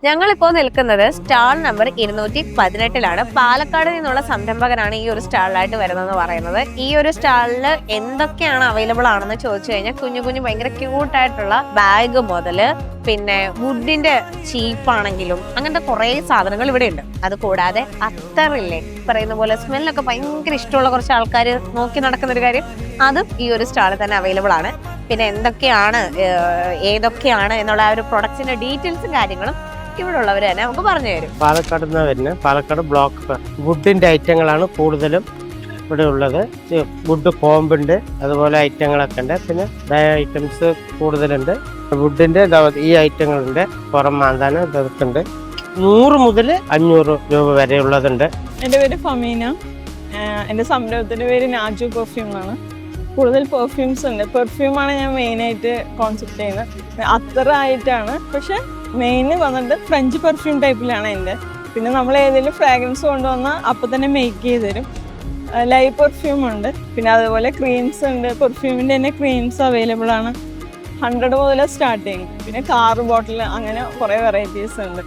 ഞങ്ങളിപ്പോൾ നിൽക്കുന്നത് stall number 218 Palakkad നിന്നുള്ള സംരംഭകനാണ് ഈ ഒരു സ്റ്റാളിലായിട്ട് വരുന്നതെന്ന് പറയുന്നത്. ഈ ഒരു സ്റ്റാളിൽ എന്തൊക്കെയാണ് അവൈലബിൾ ആണെന്ന് ചോദിച്ചു കഴിഞ്ഞാൽ കുഞ്ഞു കുഞ്ഞു ഭയങ്കര ക്യൂട്ടായിട്ടുള്ള ബാഗ് മുതൽ പിന്നെ വുഡിന്റെ ചീപ്പാണെങ്കിലും അങ്ങനത്തെ കുറേ സാധനങ്ങൾ ഇവിടെ ഉണ്ട്. അത് കൂടാതെ അത്തറില്ലേ പറയുന്ന പോലെ സ്മെല്ലൊക്കെ ഭയങ്കര ഇഷ്ടമുള്ള കുറച്ച് ആൾക്കാർ നോക്കി നടക്കുന്ന ഒരു കാര്യം, അതും ഈ ഒരു സ്റ്റാളിൽ തന്നെ അവൈലബിൾ ആണ്. പിന്നെ എന്തൊക്കെയാണ് ഏതൊക്കെയാണ് എന്നുള്ള ആ ഒരു പ്രൊഡക്റ്റിന്റെ ഡീറ്റെയിൽസും കാര്യങ്ങളും ഇവിടെ ഉള്ളവർ തന്നെ നമുക്ക് പറഞ്ഞു തരും. പാലക്കാട് നിന്ന് വരുന്നത് പാലക്കാട് ബ്ലോക്ക് വുഡിന്റെ ഐറ്റങ്ങളാണ് കൂടുതലും ഇവിടെ ഉള്ളത്. വുഡ് കോമ്പുണ്ട്, അതുപോലെ ഐറ്റങ്ങളൊക്കെ ഉണ്ട്. പിന്നെ ഐറ്റംസ് കൂടുതലുണ്ട്. വുഡിന്റെ ഈ ഐറ്റങ്ങളുണ്ട്. പുറം മാന്താന് ഇതൊക്കെയുണ്ട്. 100 മുതൽ 500 രൂപ വരെ ഉള്ളതുണ്ട്. എൻ്റെ പേര് ഫമീന. എൻ്റെ സംരംഭത്തിൻ്റെ പേര് നാജു പെർഫ്യൂം ആണ്. കൂടുതൽ പെർഫ്യൂംസ് ഉണ്ട്. പെർഫ്യൂമാണ് ഞാൻ മെയിനായിട്ട് കോൺസെപ്റ്റ് ചെയ്യുന്നത്. അത്തറായിട്ടാണ്, പക്ഷെ മെയിൻ വന്നിട്ട് ഫ്രഞ്ച് പെർഫ്യൂം ടൈപ്പിലാണ് എൻ്റെ. പിന്നെ നമ്മൾ ഏതെങ്കിലും ഫ്രാഗ്രൻസ് കൊണ്ടുവന്നാൽ അപ്പോൾ തന്നെ മേക്ക് ചെയ്ത് തരും. ലൈവ് പെർഫ്യൂം ഉണ്ട്. പിന്നെ അതുപോലെ ക്രീംസ് ഉണ്ട്. പെർഫ്യൂമിൻ്റെ തന്നെ ക്രീംസ് അവൈലബിൾ ആണ്. 100 മുതൽ സ്റ്റാർട്ട് ചെയ്യും. പിന്നെ കാർ ബോട്ടിൽ, അങ്ങനെ കുറേ വെറൈറ്റീസ് ഉണ്ട്.